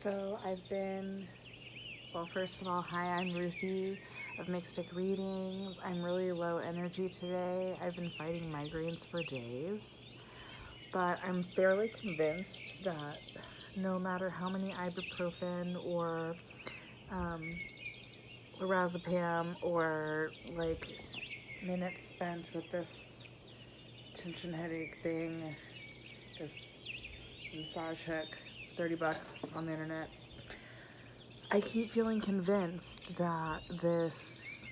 So well, first of all, hi, I'm Ruthie of Mixtic Readings. I'm really low energy today. I've been fighting migraines for days, but I'm fairly convinced that no matter how many ibuprofen or lorazepam or like minutes spent with this tension headache thing, this massage hook, $30 on the internet, I keep feeling convinced that this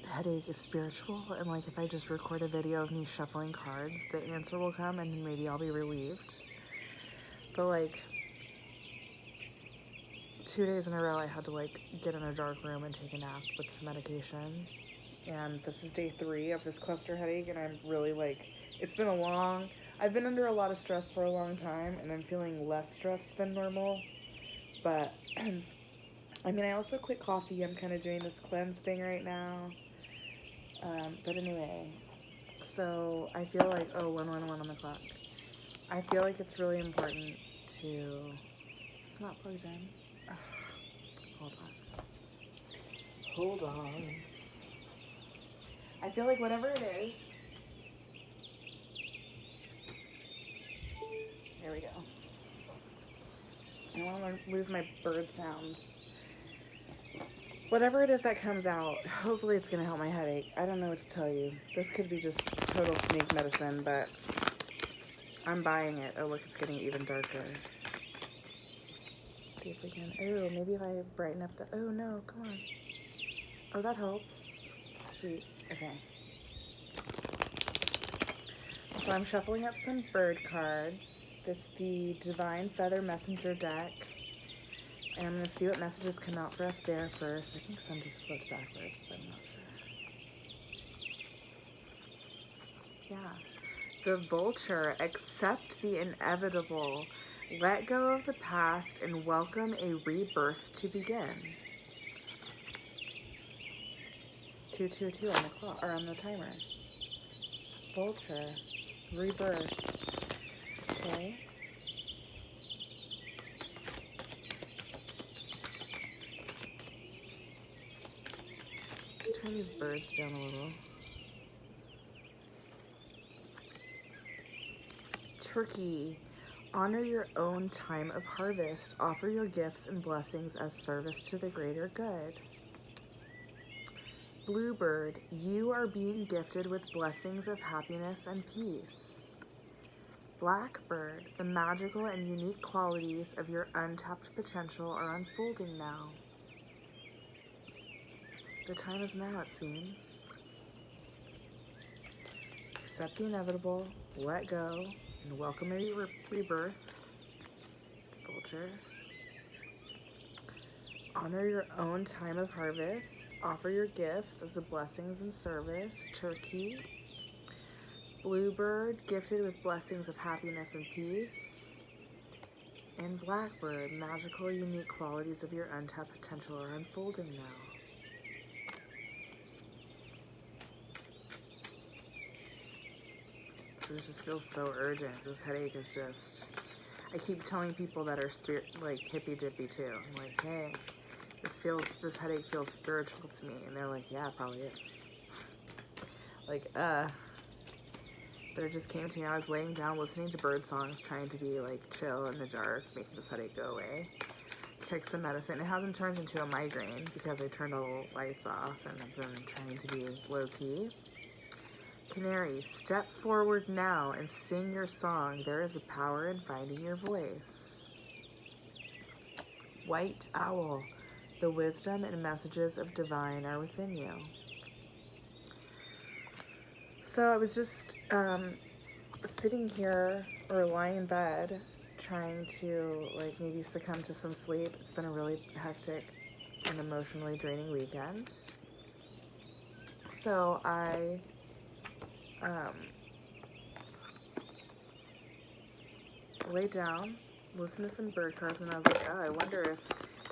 headache is spiritual, and like if I just record a video of me shuffling cards, the answer will come and maybe I'll be relieved. But like 2 days in a row I had to like get in a dark room and take a nap with some medication. And this is day 3 of this cluster headache, and I'm really like, I've been under a lot of stress for a long time, and I'm feeling less stressed than normal. But I mean, I also quit coffee. I'm kind of doing this cleanse thing right now. But anyway, so I feel like, 111 on the clock. I feel like it's really important to, is this not plugged in? Hold on. I feel like whatever it is, there we go. I don't want to lose my bird sounds. Whatever it is that comes out, hopefully it's going to help my headache. I don't know what to tell you. This could be just total snake medicine, but I'm buying it. Oh, look, it's getting even darker. Let's see if we can. Oh, maybe if I brighten up the. Oh, no, come on. Oh, that helps. Sweet. Okay. So I'm shuffling up some bird cards. That's the Divine Feather Messenger deck. And I'm going to see what messages come out for us there first. I think some just flipped backwards, but I'm not sure. Yeah. The Vulture. Accept the inevitable. Let go of the past and welcome a rebirth to begin. 222 on the clock, or on the timer. Vulture. Rebirth. Okay. Turn these birds down a little. Turkey. Honor your own time of harvest. Offer your gifts and blessings as service to the greater good. Bluebird. You are being gifted with blessings of happiness and peace. Blackbird. The magical and unique qualities of your untapped potential are unfolding now. The time is now, it seems. Accept the inevitable, let go, and welcome a rebirth. Vulture. Honor your own time of harvest. Offer your gifts as a blessings and service. Turkey. Bluebird, gifted with blessings of happiness and peace. And Blackbird, magical, unique qualities of your untapped potential are unfolding now. So this just feels so urgent. This headache is just, I keep telling people that are like hippy dippy too. I'm like, hey, this headache feels spiritual to me. And they're like, yeah, it probably is. Like, but it just came to me. I was laying down listening to bird songs, trying to be like chill in the dark, making this headache go away. Took some medicine. It hasn't turned into a migraine because I turned all the lights off and I've been trying to be low key. Canary, step forward now and sing your song. There is a power in finding your voice. White Owl, the wisdom and messages of divine are within you. So I was just sitting here or lying in bed trying to like maybe succumb to some sleep. It's been a really hectic and emotionally draining weekend. So I laid down, listened to some bird cards, and I was like, I wonder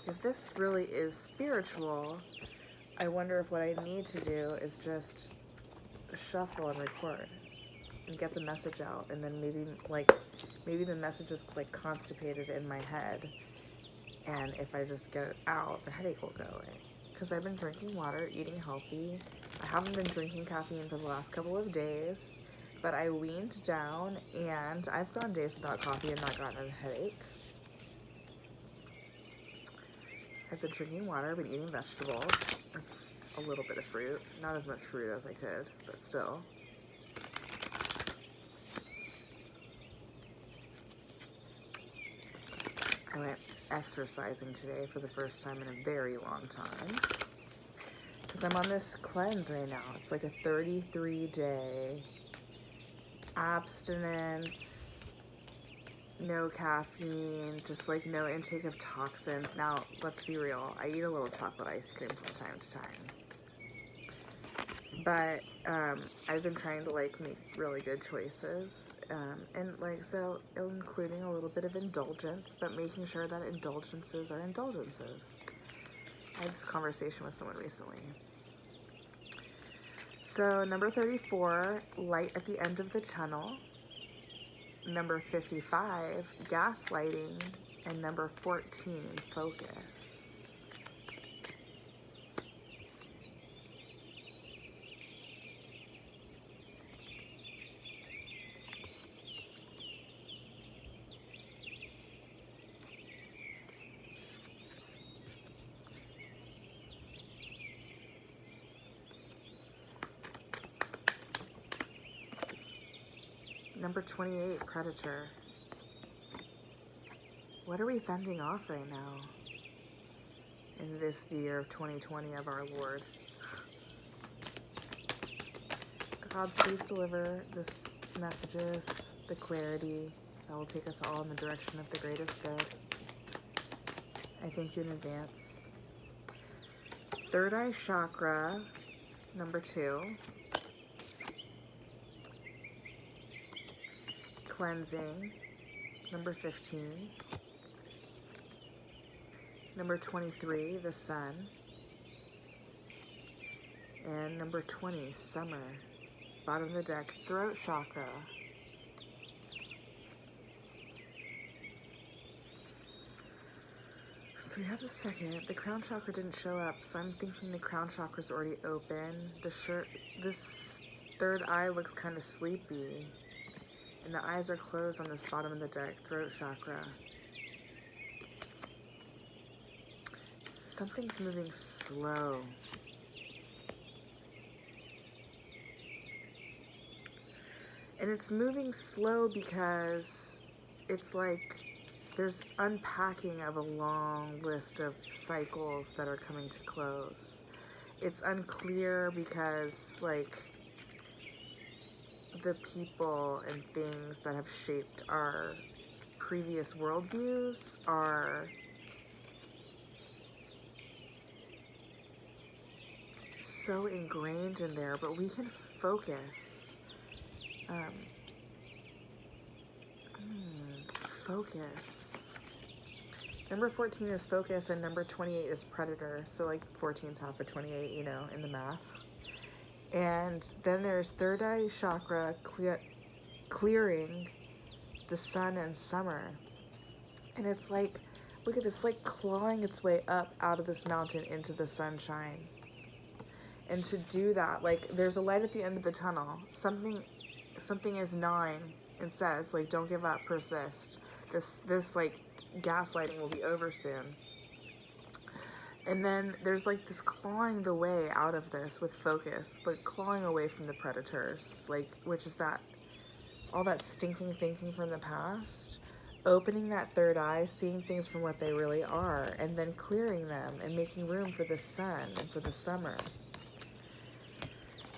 if this really is spiritual. I wonder if what I need to do is just shuffle and record and get the message out, and then maybe the message is like constipated in my head, And if I just get it out, the headache will go away. Because I've been drinking water, eating healthy. I haven't been drinking caffeine for the last couple of days, but I weaned down, and I've gone days without coffee and not gotten a headache. I've been drinking water, been eating vegetables, a little bit of fruit. Not as much fruit as I could, but still. I went exercising today for the first time in a very long time. Because I'm on this cleanse right now. It's like a 33-day abstinence, no caffeine, just like no intake of toxins. Now, let's be real. I eat a little chocolate ice cream from time to time. But I've been trying to like make really good choices, and like so including a little bit of indulgence, but making sure that indulgences are indulgences. I had this conversation with someone recently. So number 34, light at the end of the tunnel. Number 55, gaslighting, and number 14, focus. Number 28, predator. What are we fending off right now in this year of 2020 of our Lord? God, please deliver this messages, the clarity that will take us all in the direction of the greatest good. I thank you in advance. Third eye chakra, number 2. Cleansing, number 15. Number 23, the sun. And number 20, summer. Bottom of the deck, throat chakra. So we have the second. The crown chakra didn't show up, so I'm thinking the crown chakra's already open. This third eye looks kind of sleepy. And the eyes are closed on this bottom of the deck, throat chakra. Something's moving slow. And it's moving slow because it's like there's unpacking of a long list of cycles that are coming to close. It's unclear because, like, the people and things that have shaped our previous worldviews are so ingrained in there, but we can focus. Focus. Number 14 is focus, and number 28 is predator. So like 14 is half of 28, you know, in the math. And then there's third eye chakra clearing the sun and summer. And it's like, look at this, like clawing its way up out of this mountain into the sunshine. And to do that, like there's a light at the end of the tunnel. Something is gnawing and says, like, don't give up, persist. This like gaslighting will be over soon. And then there's like this clawing the way out of this with focus, like clawing away from the predators, like, which is that, all that stinking thinking from the past, opening that third eye, seeing things from what they really are, and then clearing them and making room for the sun and for the summer.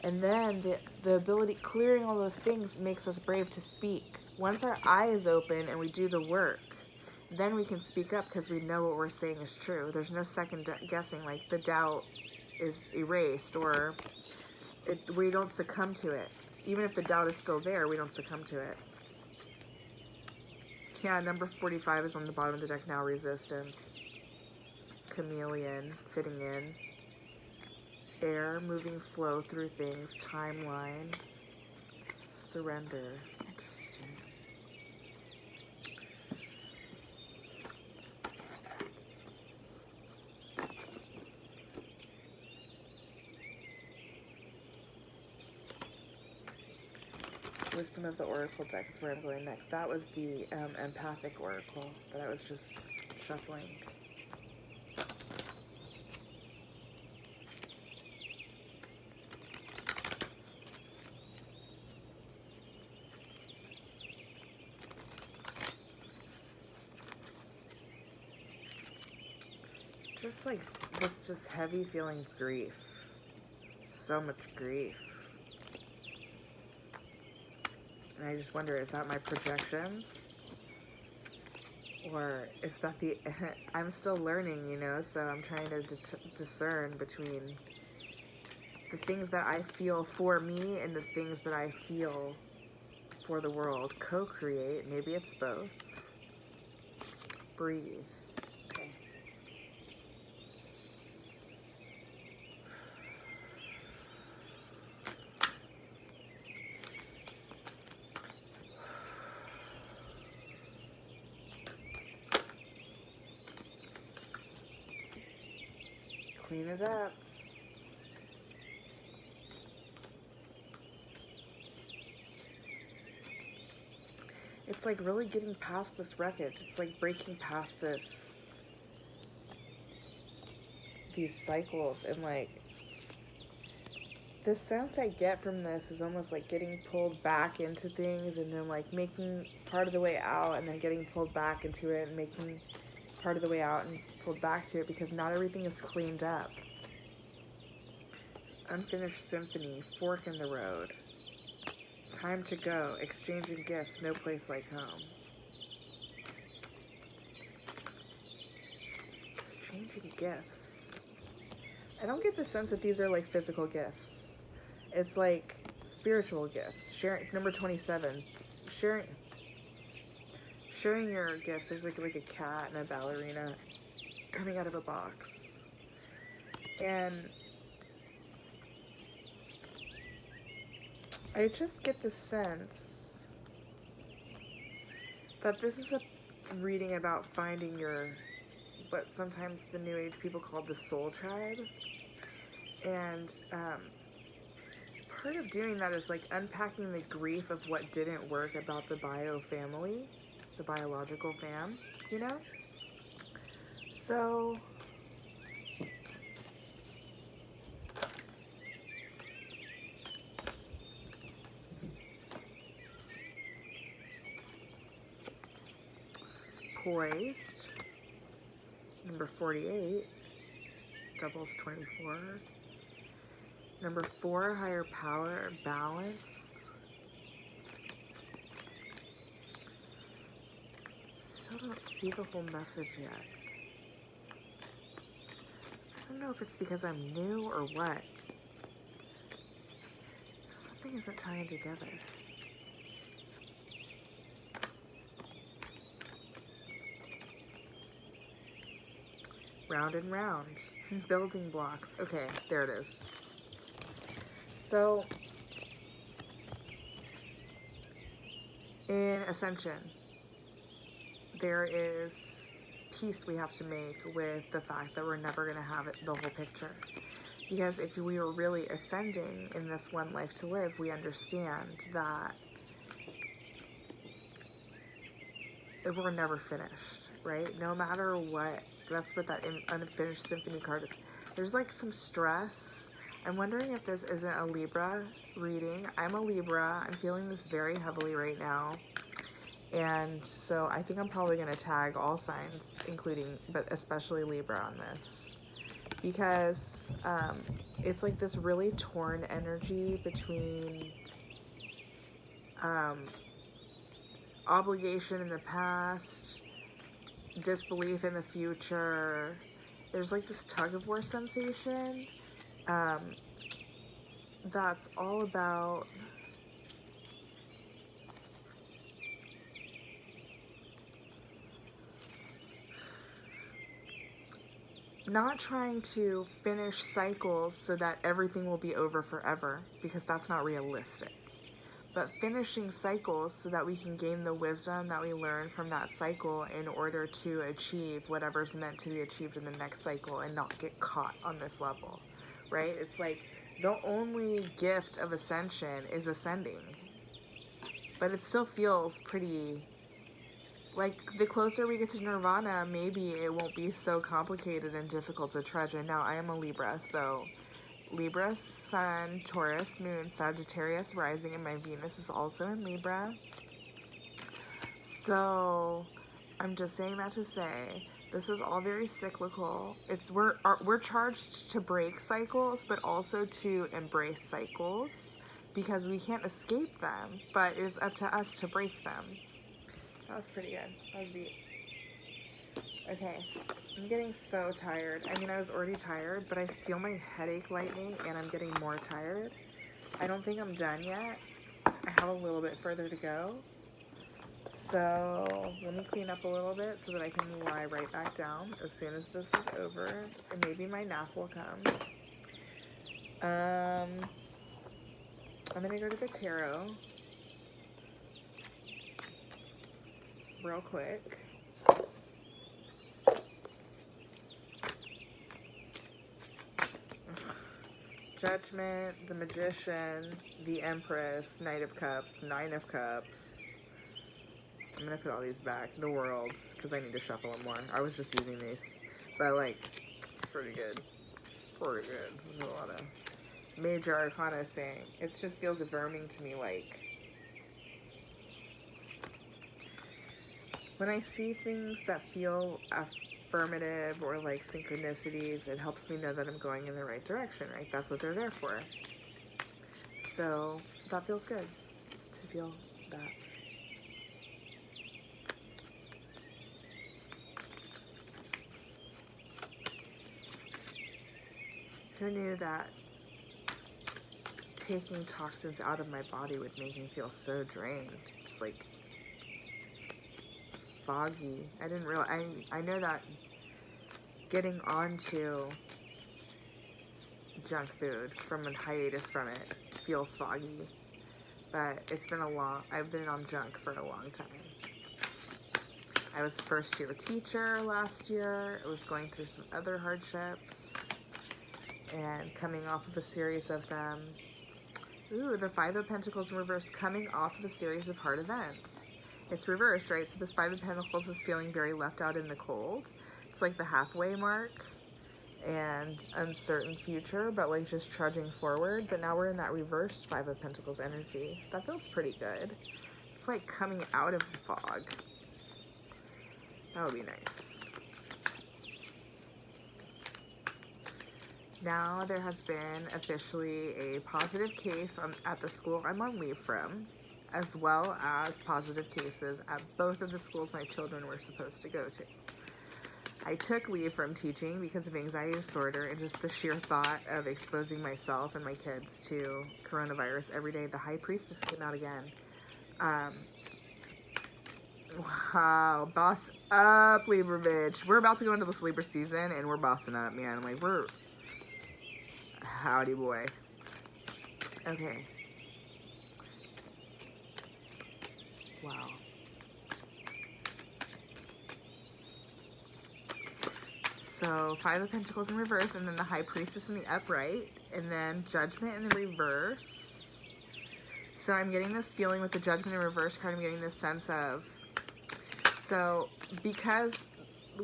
And then the ability, clearing all those things makes us brave to speak. Once our eye is open and we do the work, then we can speak up because we know what we're saying is true. There's no second guessing, like the doubt is erased, or we don't succumb to it. Even if the doubt is still there, we don't succumb to it. Yeah, number 45 is on the bottom of the deck now, resistance. Chameleon, fitting in. Air, moving flow through things, timeline. Surrender. Interesting. Wisdom of the Oracle deck is where I'm going next. That was the empathic oracle that I was just shuffling. Just like this just heavy feeling of grief. So much grief. And I just wonder, is that my projections? Or is that the... I'm still learning, you know, so I'm trying to discern between the things that I feel for me and the things that I feel for the world. Co-create. Maybe it's both. Breathe. Okay. Clean it up. It's like really getting past this wreckage. It's like breaking past these cycles, and like the sense I get from this is almost like getting pulled back into things and then like making part of the way out and then getting pulled back into it and making part of the way out and pulled back to it because not everything is cleaned up. Unfinished symphony, fork in the road. Time to go, exchanging gifts, no place like home. Exchanging gifts. I don't get the sense that these are like physical gifts. It's like spiritual gifts. Sharing, number 27, sharing your gifts. There's like a cat and a ballerina coming out of a box. And I just get the sense that this is a reading about finding what sometimes the New Age people call the soul tribe. And part of doing that is like unpacking the grief of what didn't work about the bio family, the biological fam, you know? So poised, number 48, doubles 24. Number 4, higher power, balance. Still don't see the whole message yet. I don't know if it's because I'm new or what. Something isn't tying together. Round and round. Building blocks. Okay, there it is. So, in Ascension, there is peace we have to make with the fact that we're never going to have the whole picture. Because if we were really ascending in this one life to live, we understand that we're never finished, right? No matter what. That's what that unfinished symphony card is. There's like some stress. I'm wondering if this isn't a Libra reading. I'm a Libra. I'm feeling this very heavily right now. And so I think I'm probably going to tag all signs, including, but especially Libra on this. Because it's like this really torn energy between obligation in the past, disbelief in the future. There's like this tug of war sensation that's all about not trying to finish cycles so that everything will be over forever, because that's not realistic. But finishing cycles so that we can gain the wisdom that we learn from that cycle in order to achieve whatever's meant to be achieved in the next cycle and not get caught on this level, right? It's like the only gift of ascension is ascending. but it still feels pretty, like, the closer we get to Nirvana, maybe it won't be so complicated and difficult to trudge. And now I am a Libra, so Libra Sun, Taurus Moon, Sagittarius rising, and my Venus is also in Libra. So I'm just saying that to say this is all very cyclical. We're charged to break cycles, but also to embrace cycles, because we can't escape them, but it's up to us to break them. That was pretty good. That was deep. Okay, I'm getting so tired. I mean, I was already tired, but I feel my headache lightening, and I'm getting more tired. I don't think I'm done yet. I have a little bit further to go. So let me clean up a little bit so that I can lie right back down as soon as this is over, and maybe my nap will come. I'm gonna go to the tarot real quick. Judgment, the Magician, the Empress, Knight of Cups, Nine of Cups. I'm gonna put all these back. The World, because I need to shuffle them more. I was just using these, but like, it's pretty good. Pretty good. There's a lot of major arcana saying. It just feels affirming to me, like, when I see things that feel affirmative or like synchronicities, it helps me know that I'm going in the right direction, right? That's what they're there for. So that feels good to feel that. Who knew that taking toxins out of my body would make me feel so drained? Just like foggy. I didn't realize. I know that getting onto junk food from a hiatus from it feels foggy, but it's been I've been on junk for a long time. I was a first-year teacher last year. I was going through some other hardships and coming off of a series of them. Ooh, the Five of Pentacles in reverse, coming off of a series of hard events. It's reversed, right? So this Five of Pentacles is feeling very left out in the cold. It's like the halfway mark and uncertain future, but like just trudging forward. But now we're in that reversed Five of Pentacles energy. That feels pretty good. It's like coming out of the fog. That would be nice. Now there has been officially a positive case at the school I'm on leave from, as well as positive cases at both of the schools my children were supposed to go to. I took leave from teaching because of anxiety disorder and just the sheer thought of exposing myself and my kids to coronavirus every day. The High Priestess came out again. Wow, boss up, Libra bitch. We're about to go into the Libra season and we're bossing up, man. Like, we're... Howdy, boy. Okay. Wow. So, Five of Pentacles in reverse, and then the High Priestess in the upright, and then Judgment in the reverse. So I'm getting this feeling with the Judgment in reverse card. I'm getting this sense of, so because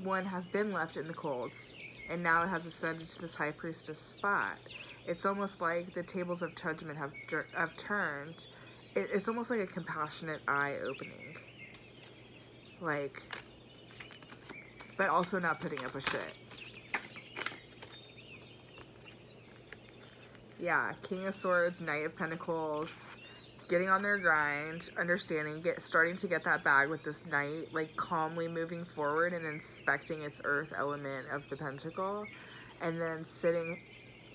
one has been left in the colds, and now it has ascended to this High Priestess spot, it's almost like the tables of judgment have turned. It's almost like a compassionate eye opening. Like, but also not putting up a shit. Yeah, King of Swords, Knight of Pentacles, getting on their grind, understanding, starting to get that bag with this Knight, like calmly moving forward and inspecting its earth element of the pentacle, and then sitting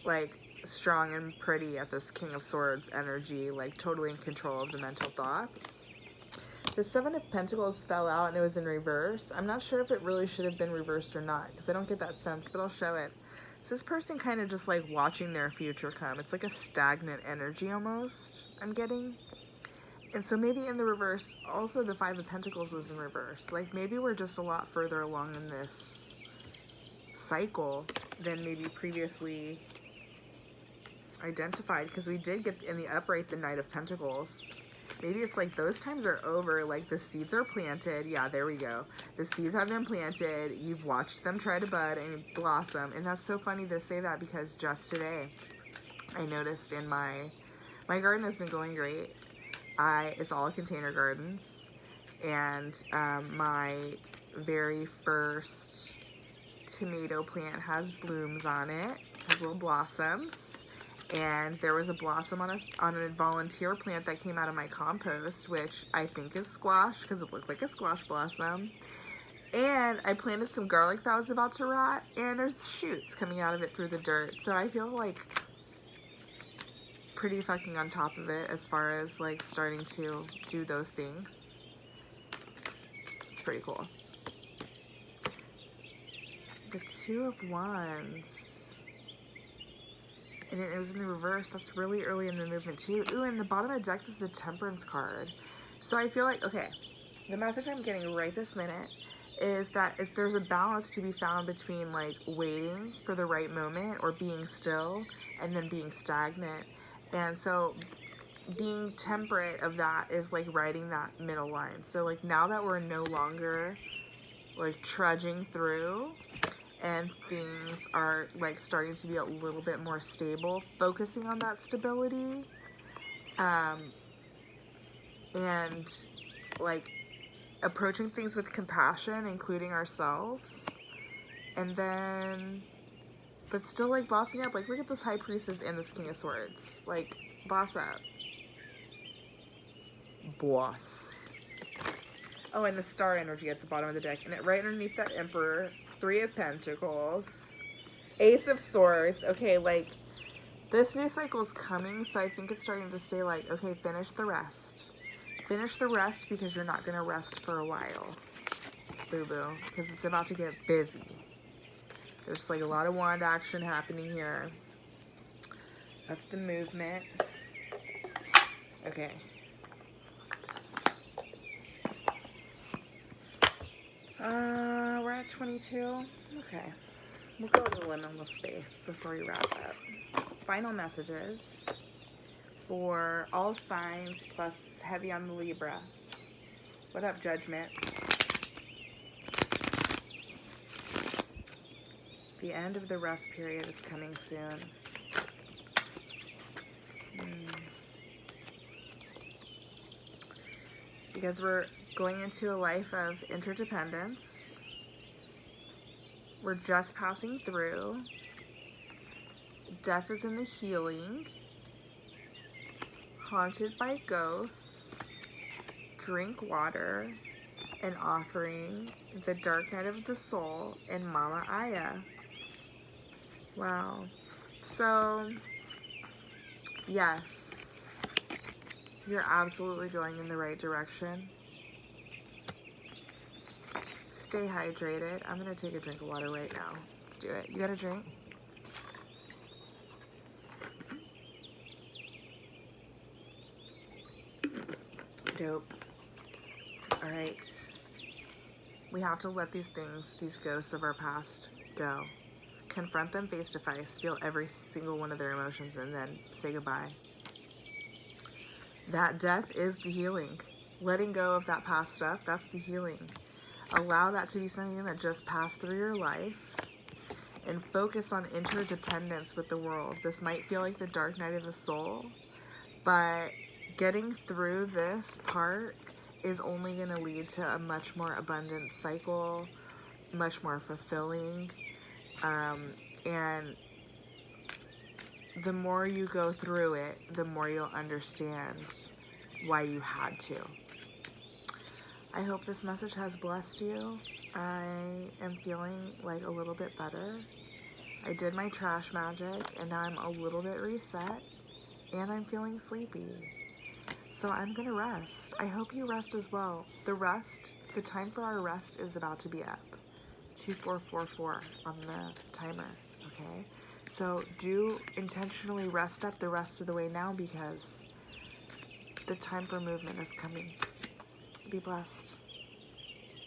like strong and pretty at this King of Swords energy, like totally in control of the mental thoughts. The Seven of Pentacles fell out and it was in reverse. I'm not sure if it really should have been reversed or not, because I don't get that sense, but I'll show it. So this person kind of just like watching their future come. It's like a stagnant energy almost, I'm getting. And so maybe in the reverse, also the Five of Pentacles was in reverse. Like maybe we're just a lot further along in this cycle than maybe previously identified, because we did get in the upright the Knight of Pentacles, Maybe it's like those times are over, like the seeds are planted. Yeah, there we go. The seeds have been planted. You've watched them try to bud and blossom. And that's so funny to say that because just today I noticed in my garden has been going great. It's all container gardens. And my very first tomato plant has blooms on it, has little blossoms. And there was a blossom on a volunteer plant that came out of my compost, which I think is squash because it looked like a squash blossom. And I planted some garlic that was about to rot, and there's shoots coming out of it through the dirt. So I feel like pretty fucking on top of it as far as like starting to do those things. It's pretty cool. The Two of Wands. And it was in the reverse. That's really early in the movement too. Ooh, and the bottom of the deck is the Temperance card. So I feel like, okay, the message I'm getting right this minute is that if there's a balance to be found between like waiting for the right moment or being still and then being stagnant. And so being temperate of that is like riding that middle line. So like now that we're no longer like trudging through, and things are like starting to be a little bit more stable, focusing on that stability, and like approaching things with compassion, including ourselves, and then, but still like bossing up. Like look at this High Priestess and this King of Swords, like boss up. Boss. Oh, and the Star energy at the bottom of the deck, and right underneath that Emperor, Three of Pentacles, Ace of Swords. Okay, like this new cycle is coming, so I think it's starting to say like, okay, finish the rest. Finish the rest because you're not gonna rest for a while, boo-boo, because it's about to get busy. There's like a lot of wand action happening here. That's the movement. Okay. We're at 22. Okay. We'll go to the liminal space before we wrap up. Final messages for all signs plus heavy on the Libra. What up, Judgment? The end of the rest period is coming soon. Because we're going into a life of interdependence. We're just passing through. Death is in the healing. Haunted by ghosts. Drink water. An offering. The dark night of the soul. And Mama Aya. Wow. So, yes. You're absolutely going in the right direction. Stay hydrated. I'm gonna take a drink of water right now. Let's do it. You got a drink? Dope. All right. We have to let these things, these ghosts of our past, go. Confront them face to face. Feel every single one of their emotions and then say goodbye. That death is the healing. Letting go of that past stuff, that's the healing. Allow that to be something that just passed through your life and focus on interdependence with the world. This might feel like the dark night of the soul, but getting through this part is only going to lead to a much more abundant cycle, much more fulfilling, and the more you go through it, the more you'll understand why you had to. I hope this message has blessed you. I am feeling like a little bit better. I did my trash magic and now I'm a little bit reset and I'm feeling sleepy. So I'm gonna rest. I hope you rest as well. The time for our rest is about to be up. 2444 on the timer, okay? So do intentionally rest up the rest of the way now because the time for movement is coming. Be blessed.